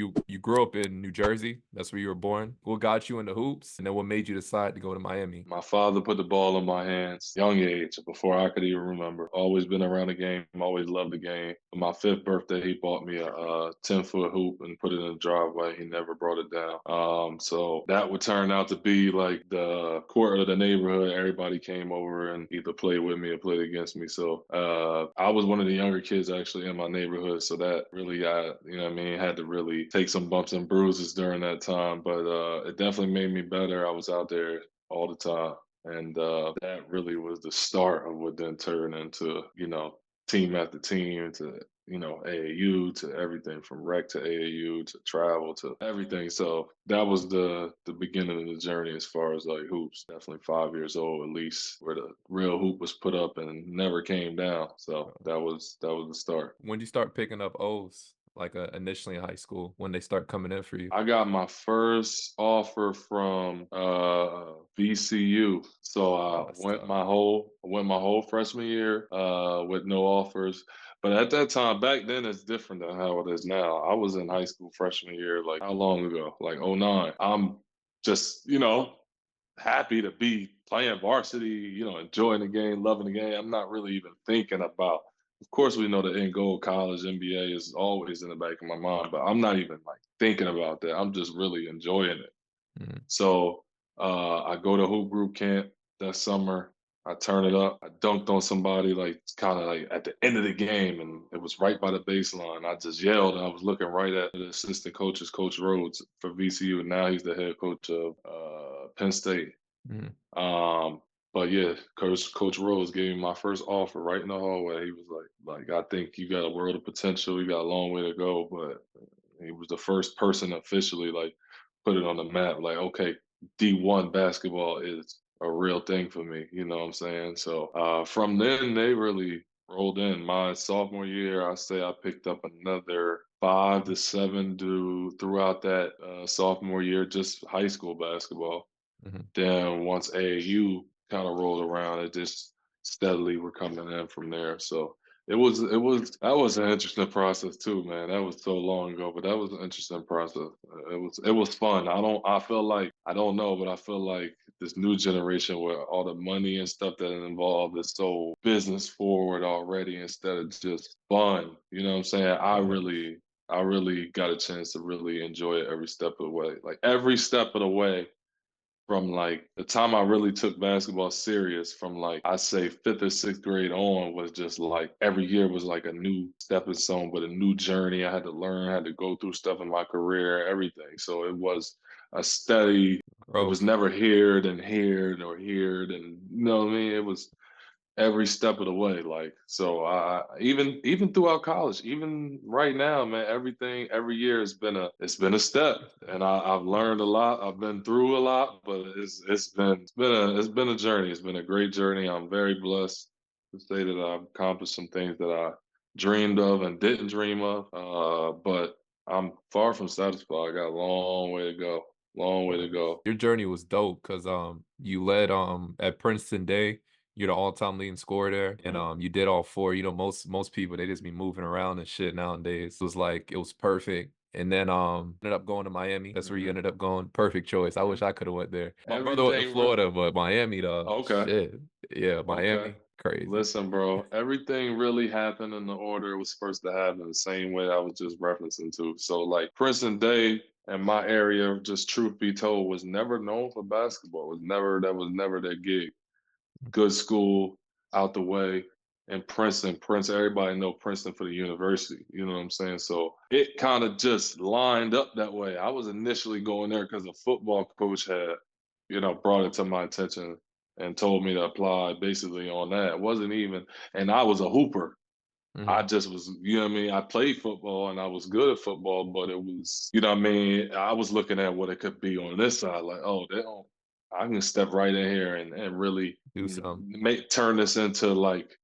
You grew up in New Jersey. That's where you were born. What got you into hoops, and then what made you decide to go to Miami? My father put the ball in my hands, young age, before I could even remember. Always been around the game, always loved the game. On my fifth birthday, he bought me a 10-foot hoop and put it in the driveway. He never brought it down. So that would turn out to be like the court of the neighborhood. Everybody came over and either played with me or played against me. So I was one of the younger kids actually in my neighborhood. So that really got, had to really take some bumps and bruises during that time. But it definitely made me better. I was out there all the time. And that really was the start of what then turned into, team after team to, AAU to everything from rec to AAU to travel to everything. So that was the beginning of the journey as far as like hoops. Definitely 5 years old at least, where the real hoop was put up and never came down. So that was the start. When did you start picking up O's, like initially in high school, when they start coming in for you? I got my first offer from VCU. So Oh, I that's went tough. my whole freshman year with no offers. But at that time, back then, it's different than how it is now. I was in high school freshman year, like how long ago? Like '09. I'm just, happy to be playing varsity, enjoying the game, loving the game. I'm not really even thinking about. Of course, we know the end goal, college, NBA is always in the back of my mind, but I'm not even like thinking about that. I'm just really enjoying it. Mhm. So I go to hoop group camp that summer. I turn it up. I dunked on somebody like kind of like at the end of the game, and it was right by the baseline. I just yelled, and I was looking right at the assistant coaches, Coach Rhodes for VCU, and now he's the head coach of Penn State. Mhm. Um, but yeah, Coach Rose gave me my first offer right in the hallway. He was like, I think you got a world of potential. You got a long way to go, but he was the first person officially like put it on the map. Like, okay, D1 basketball is a real thing for me. You know what I'm saying? So from then they really rolled in. My sophomore year, I say I picked up another 5 to 7 throughout that sophomore year, just high school basketball. Mhm. Then once AAU kind of rolled around, it just steadily were coming in from there. So it was that was an interesting process too, man. That was so long ago, but that was an interesting process. It was fun. I feel like I don't know, but I feel like this new generation where all the money and stuff that is involved is so business forward already instead of just fun. You know what I'm saying? Yeah. I really got a chance to really enjoy it every step of the way. Like every step of the way from like the time I really took basketball serious from like I say fifth or sixth grade on was just like every year was like a new stepping stone with a new journey. I had to learn, I had to go through stuff in my career, everything. So it was a steady, it was Growth. never here and here or here and you know what I mean? It was every step of the way. Like so, even throughout college, even right now, man, everything every year has been a step, and I've learned a lot. I've been through a lot, but it's been a journey. It's been a great journey. I'm very blessed to say that I've accomplished some things that I dreamed of and didn't dream of. But I'm far from satisfied. I got a long way to go. Long way to Facts. go. Your journey was dope because you led at Princeton Day. You're the all-time leading scorer there, and you did all four. You know, most people they just be moving around and shit nowadays. It was like it was perfect. And then ended up going to Miami. That's where you Hmm. ended up going. Perfect choice. I wish Hmm. I could have went there. My brother went to Everything. Florida, but Miami, the Okay. shit. Yeah, Okay. Miami, crazy. Listen, bro, everything really happened in the order it was supposed to happen, the same way I was just referencing to. So, like, Princeton Day and my area, just truth be told, was never known for basketball. That was never their gig. Good school, out the way. And Princeton, everybody know Princeton for the university. You know what I'm saying? So it kind of just lined up that way. I was initially going there because a football coach had, brought it to my attention and told me to apply basically on that. It wasn't even, and I was a hooper. I Hmm. just was, what I mean? I played football and I was good at football, but it was, what I mean? I was looking at what it could be on this side, like, oh, they don't, I can step right in here and really Do some. turn this into like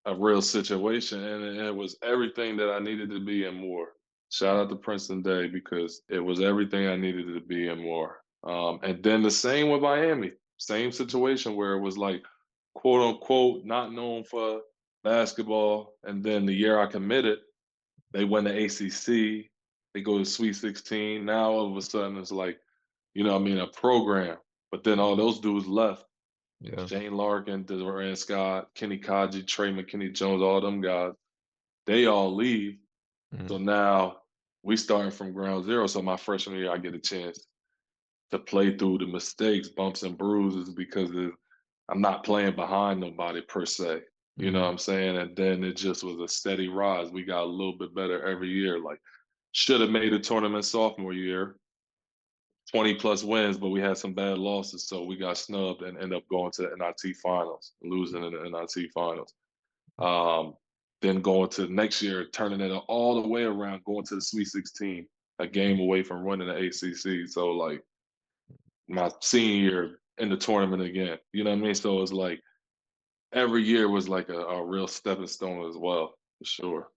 a real situation. And it was everything that I needed to be and more. Shout out to Princeton Day because it was everything I needed it to be and more. And then the same with Miami, same situation where it was like, quote unquote, not known for basketball. And then the year I committed, they won the ACC. They go to Sweet 16. Now all of a sudden it's like, a program. But then all Mhm. those dudes left. Yeah. Shane Larkin, Durant Scott, Kenny Kaji, Trey McKinney Jones, all them guys. They all leave. So Mhm. now we starting from ground zero. So my freshman year, I get a chance to play through the mistakes, bumps and bruises because I'm not playing behind nobody per se. You know what Mhm. I'm saying? And then it just was a steady rise. We got a little bit better every year. Like should have made a tournament sophomore year, 20 plus wins, but we had some bad losses. So we got snubbed and end up going to the NIT finals, losing in the NIT finals. Um, then going to next year, turning it all the way around, going to the Sweet 16, a game away from running the ACC. So like my senior year in the tournament again. You know what I mean? So it's like every year was like a real stepping stone as well, for sure.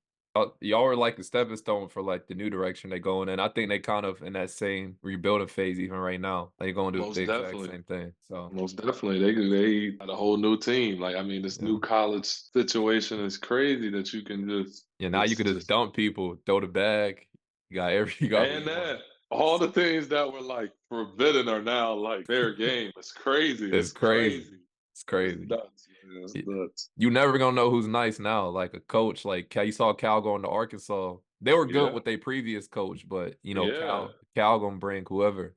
Y'all were like the stepping stone for like the new direction they going in. I think they kind of in that same rebuilding phase even right now. They going to do the Most exact definitely. same thing. So Most definitely. They got a whole new team. Like, I mean, this yeah. new college situation is crazy that you can just Yeah, now you it's could just just dump people, throw the bag. You got who and you want. that all the things that were like forbidden are now like fair game. It's crazy. It's It's crazy. crazy. It's It's crazy. nuts, man. It's Y- nuts. You never gonna know who's nice now. Like a coach, like Cal, you saw Cal going to Arkansas. They were good Yeah. with their previous coach, but Yeah. Cal gonna bring whoever,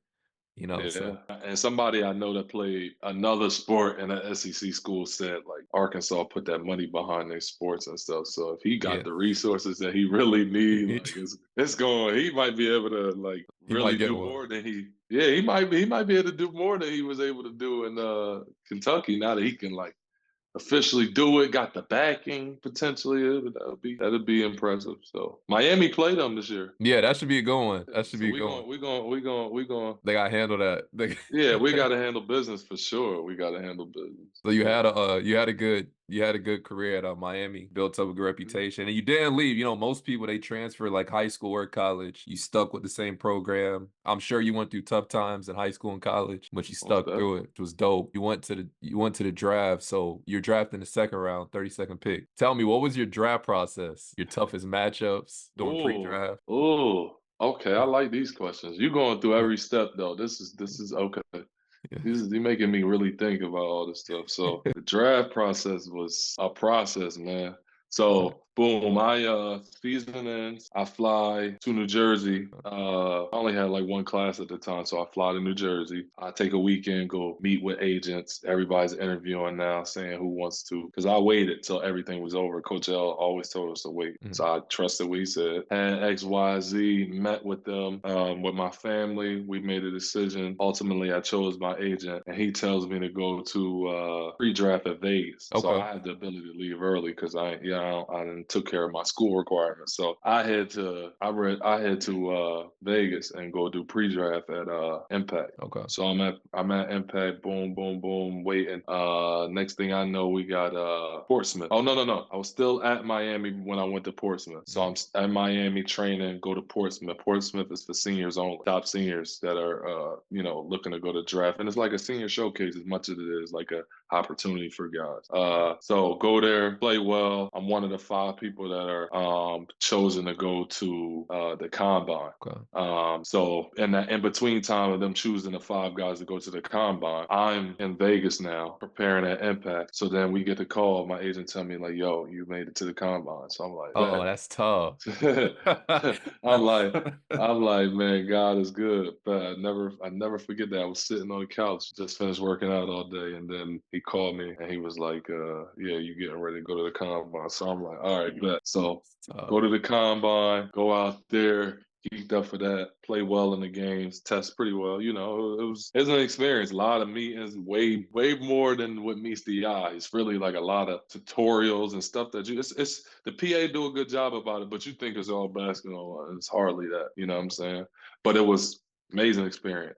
so Yeah, and somebody I know that played another sport in an SEC school said like Arkansas put that money behind their sports and stuff. So if he got yeah. the resources that he really need, like it's going. He might be able to like He might really get do one. more than he. Yeah, he might be able to do more than he was able to do in Kentucky. Now that he can like officially do it, got the backing potentially. That'd be impressive. So Miami played them this year. Yeah, that should be a good one. Yeah, That should so be a we good one. going we going we going we going They gotta handle that. yeah, we got to handle business for sure. We got to handle business. So Yeah. you had a good career at Miami, built up a good reputation, and you didn't leave. Most people they transfer like high school or college. You stuck with the same program. I'm sure you went through tough times in high school and college, but you Most stuck through it. definitely. It was dope. You went to the draft, so you're drafted in the second round, 32nd pick. Tell me, what was your draft process? Your toughest matchups during Oh, pre-draft? oh. Okay, I like these questions. You going through every step though. This is okay. You making me really think about all this stuff. So the draft process was a process, man. So boom, my season ends. I fly to New Jersey. I only had like one class at the time, so I fly to New Jersey. I take a weekend, go meet with agents. Everybody's interviewing now, saying who wants to. Because I waited till everything was over. Coach L always told us to wait, so I trusted what he said. And X, Y, Z met with them, with my family. We made a decision. Ultimately, I chose my agent, and he tells me to go to pre-draft at Vegas. So Okay, I had the ability to leave early because I done took care of my school requirements. So I head to Vegas and go do pre-draft at Impact. okay. So I'm at Impact, boom, boom, boom, waiting. Next thing I know, we got Portsmouth. Oh no. I was still at Miami when I went to Portsmouth. So I'm at Miami training, go to Portsmouth. Portsmouth is for seniors only, top seniors that are looking to go to draft. And it's like a senior showcase as much as it is like a opportunity for guys. So go there, play well. I'm one of the five people that are chosen to go to the combine. Okay. So in that in between time of them choosing the five guys to go to the combine, I'm in Vegas now preparing at Impact. So then we get the call. My agent tell me like, "Yo, you made it to the combine." So I'm like, Oh, "Bet." that's tough. I'm like, I'm like, man, God is good. But I never forget that. I was sitting on the couch, just finished working out all day, and then he called me and he was like, yeah, you getting ready to go to the combine. So I'm like, all right, bet. So Tough. go to the combine, go out there, geeked up for that, play well in the games, test pretty well. It's an experience. A lot of meetings, way more than what meets the eye. It's really like a lot of tutorials and stuff that it's the PA do a good job about it, but you think it's all basketball. It's hardly that. You know what I'm saying? But it was amazing experience.